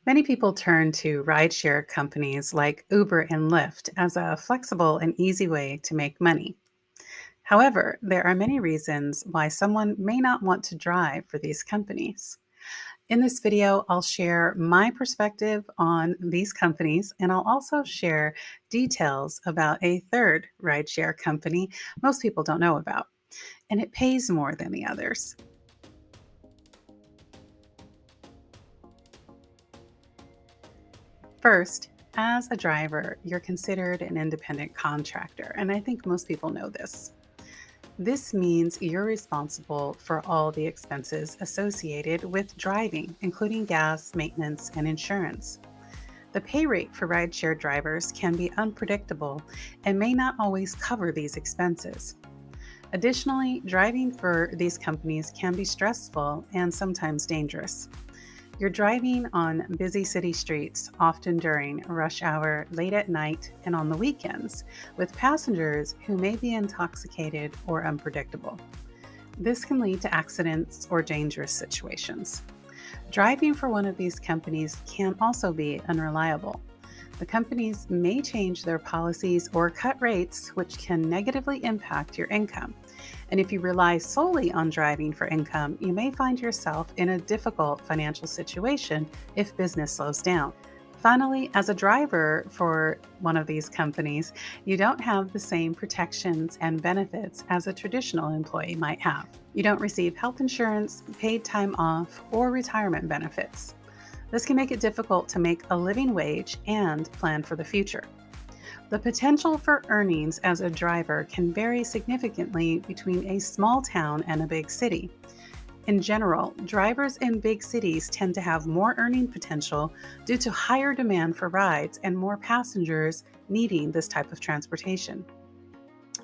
Many people turn to rideshare companies like Uber and Lyft as a flexible and easy way to make money. However, there are many reasons why someone may not want to drive for these companies. In this video, I'll share my perspective on these companies and I'll also share details about a third rideshare company most people don't know about, and it pays more than the others. First, as a driver, you're considered an independent contractor, and I think most people know this. This means you're responsible for all the expenses associated with driving, including gas, maintenance, and insurance. The pay rate for rideshare drivers can be unpredictable and may not always cover these expenses. Additionally, driving for these companies can be stressful and sometimes dangerous. You're driving on busy city streets, often during rush hour, late at night, and on the weekends, with passengers who may be intoxicated or unpredictable. This can lead to accidents or dangerous situations. Driving for one of these companies can also be unreliable. The companies may change their policies or cut rates, which can negatively impact your income. And if you rely solely on driving for income, you may find yourself in a difficult financial situation if business slows down. Finally, as a driver for one of these companies, you don't have the same protections and benefits as a traditional employee might have. You don't receive health insurance, paid time off, or retirement benefits. This can make it difficult to make a living wage and plan for the future. The potential for earnings as a driver can vary significantly between a small town and a big city. In general, drivers in big cities tend to have more earning potential due to higher demand for rides and more passengers needing this type of transportation.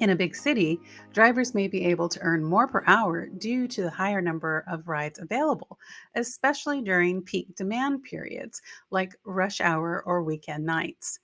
In a big city, drivers may be able to earn more per hour due to the higher number of rides available, especially during peak demand periods like rush hour or weekend nights.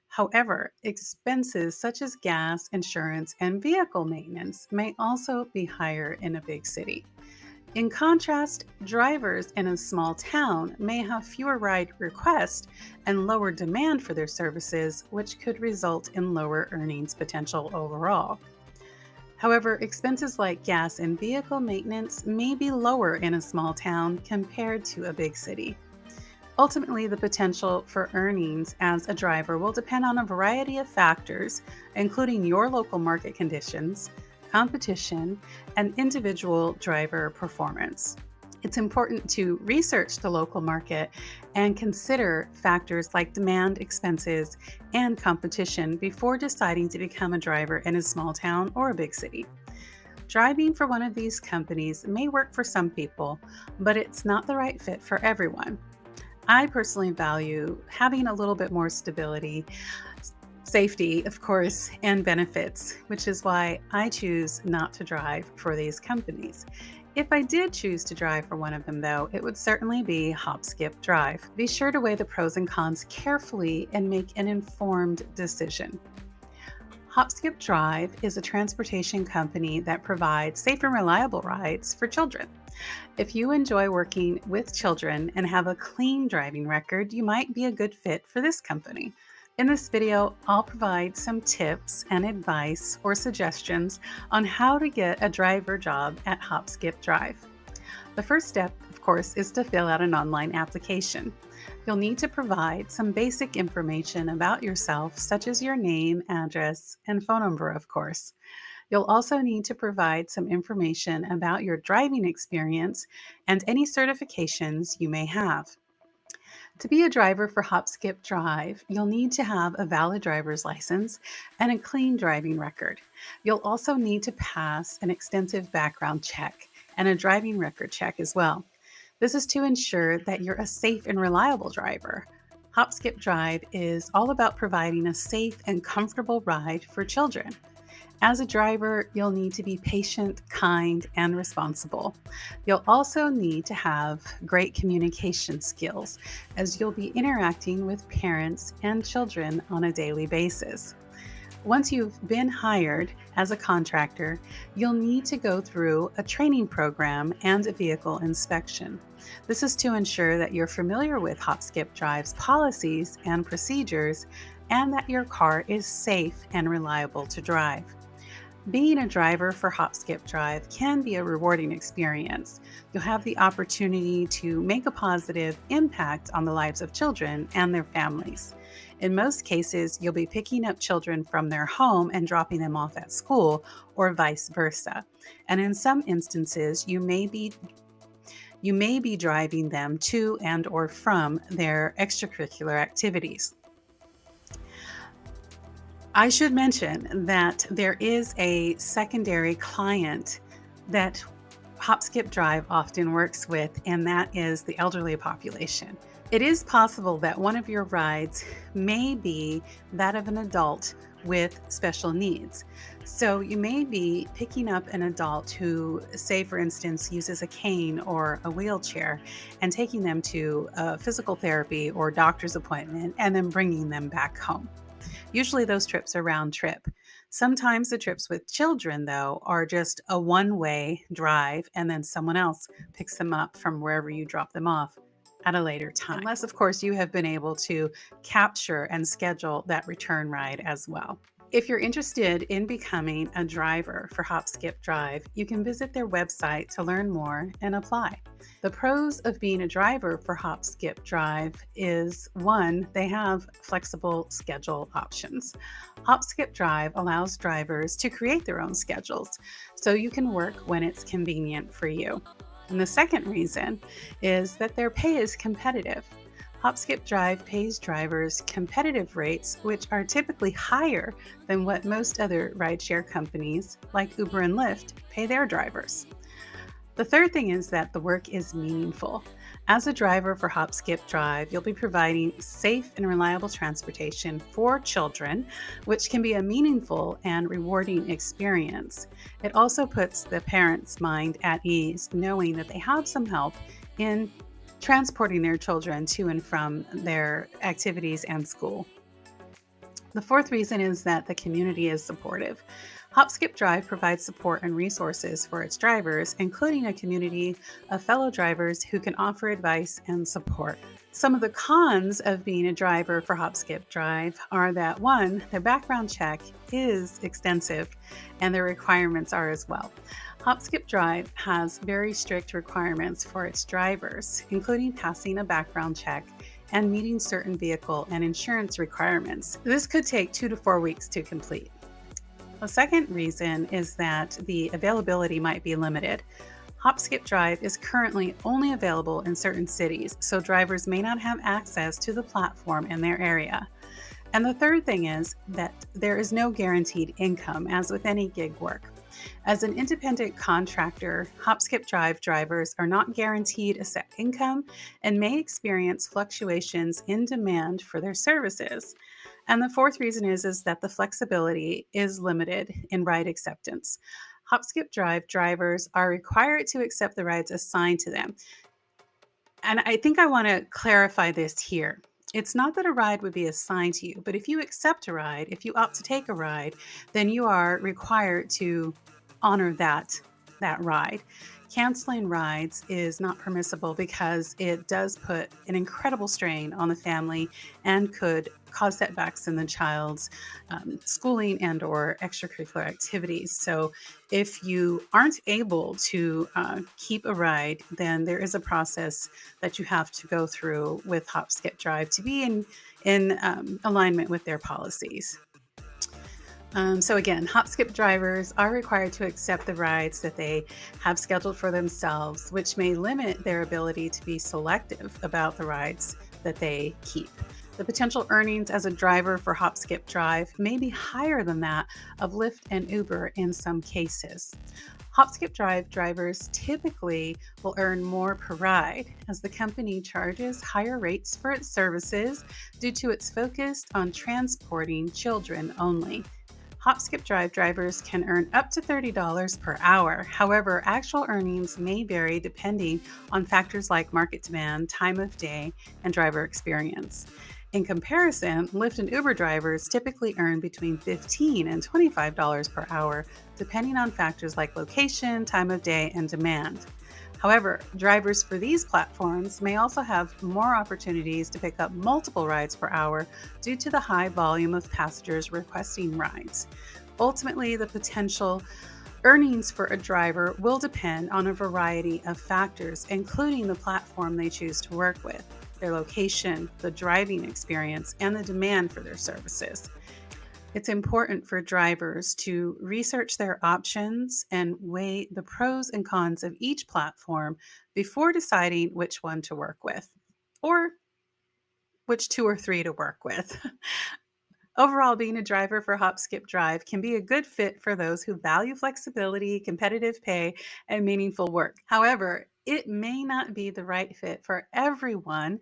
However, expenses such as gas, insurance, and vehicle maintenance may also be higher in a big city. In contrast, drivers in a small town may have fewer ride requests and lower demand for their services, which could result in lower earnings potential overall. However, expenses like gas and vehicle maintenance may be lower in a small town compared to a big city. Ultimately, the potential for earnings as a driver will depend on a variety of factors, including your local market conditions, competition, and individual driver performance. It's important to research the local market and consider factors like demand, expenses, and competition before deciding to become a driver in a small town or a big city. Driving for one of these companies may work for some people, but it's not the right fit for everyone. I personally value having a little bit more stability, safety, of course, and benefits, which is why I choose not to drive for these companies. If I did choose to drive for one of them, though, it would certainly be Hop Skip Drive. Be sure to weigh the pros and cons carefully and make an informed decision. Hop Skip Drive is a transportation company that provides safe and reliable rides for children. If you enjoy working with children and have a clean driving record, you might be a good fit for this company. In this video, I'll provide some tips and advice or suggestions on how to get a driver job at Hop Skip Drive. The first step, of course, is to fill out an online application. You'll need to provide some basic information about yourself, such as your name, address, and phone number, of course. You'll also need to provide some information about your driving experience and any certifications you may have. To be a driver for Hop Skip Drive, you'll need to have a valid driver's license and a clean driving record. You'll also need to pass an extensive background check and a driving record check as well. This is to ensure that you're a safe and reliable driver. Hop Skip Drive is all about providing a safe and comfortable ride for children. As a driver, you'll need to be patient, kind, and responsible. You'll also need to have great communication skills as you'll be interacting with parents and children on a daily basis. Once you've been hired as a contractor, you'll need to go through a training program and a vehicle inspection. This is to ensure that you're familiar with Hop Skip Drive's policies and procedures and that your car is safe and reliable to drive. Being a driver for Hop Skip Drive can be a rewarding experience. You'll have the opportunity to make a positive impact on the lives of children and their families. In most cases, you'll be picking up children from their home and dropping them off at school, or vice versa. And in some instances, you may be driving them to and or from their extracurricular activities. I should mention that there is a secondary client that Hop Skip Drive often works with, and that is the elderly population. It is possible that one of your rides may be that of an adult with special needs. So you may be picking up an adult who, say, for instance, uses a cane or a wheelchair and taking them to a physical therapy or doctor's appointment and then bringing them back home. Usually those trips are round trip. Sometimes the trips with children, though, are just a one-way drive and then someone else picks them up from wherever you drop them off at a later time. Unless, of course, you have been able to capture and schedule that return ride as well. If you're interested in becoming a driver for Hop Skip Drive, you can visit their website to learn more and apply. The pros of being a driver for Hop Skip Drive is one, they have flexible schedule options. Hop Skip Drive allows drivers to create their own schedules, so you can work when it's convenient for you. And the second reason is that their pay is competitive. Hop Skip Drive pays drivers competitive rates, which are typically higher than what most other rideshare companies like Uber and Lyft pay their drivers. The third thing is that the work is meaningful. As a driver for Hop Skip Drive, you'll be providing safe and reliable transportation for children, which can be a meaningful and rewarding experience. It also puts the parent's mind at ease, knowing that they have some help in transporting their children to and from their activities and school. The fourth reason is that the community is supportive. Hop Skip Drive provides support and resources for its drivers, including a community of fellow drivers who can offer advice and support. Some of the cons of being a driver for Hop Skip Drive are that one, their background check is extensive and their requirements are as well. Hop Skip Drive has very strict requirements for its drivers, including passing a background check and meeting certain vehicle and insurance requirements. This could take 2 to 4 weeks to complete. The second reason is that the availability might be limited. Hop Skip Drive is currently only available in certain cities, so drivers may not have access to the platform in their area. And the third thing is that there is no guaranteed income, as with any gig work. As an independent contractor, Hop Skip Drive drivers are not guaranteed a set income and may experience fluctuations in demand for their services. And the fourth reason is that the flexibility is limited in ride acceptance. Hop Skip Drive drivers are required to accept the rides assigned to them. And I think I want to clarify this here. It's not that a ride would be assigned to you, but if you accept a ride, if you opt to take a ride, then you are required to honor that ride. Canceling rides is not permissible because it does put an incredible strain on the family and could cause setbacks in the child's schooling and or extracurricular activities. So if you aren't able to keep a ride, then there is a process that you have to go through with Hop Skip Drive to be in alignment with their policies. So again, Hop Skip drivers are required to accept the rides that they have scheduled for themselves, which may limit their ability to be selective about the rides that they keep. The potential earnings as a driver for Hop Skip Drive may be higher than that of Lyft and Uber in some cases. Hop Skip Drive drivers typically will earn more per ride as the company charges higher rates for its services due to its focus on transporting children only. Hop Skip Drive drivers can earn up to $30 per hour. However, actual earnings may vary depending on factors like market demand, time of day, and driver experience. In comparison, Lyft and Uber drivers typically earn between $15 and $25 per hour, depending on factors like location, time of day, and demand. However, drivers for these platforms may also have more opportunities to pick up multiple rides per hour due to the high volume of passengers requesting rides. Ultimately, the potential earnings for a driver will depend on a variety of factors, including the platform they choose to work with, their location, the driving experience, and the demand for their services. It's important for drivers to research their options and weigh the pros and cons of each platform before deciding which one to work with or which two or three to work with. Overall, being a driver for Hop Skip Drive can be a good fit for those who value flexibility, competitive pay, and meaningful work. However, it may not be the right fit for everyone,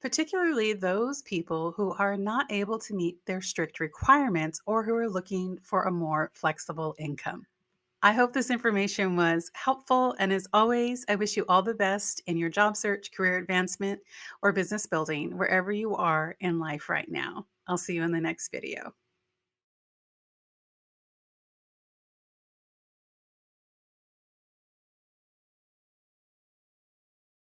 particularly those people who are not able to meet their strict requirements or who are looking for a more flexible income. I hope this information was helpful. And as always, I wish you all the best in your job search, career advancement, or business building, wherever you are in life right now. I'll see you in the next video.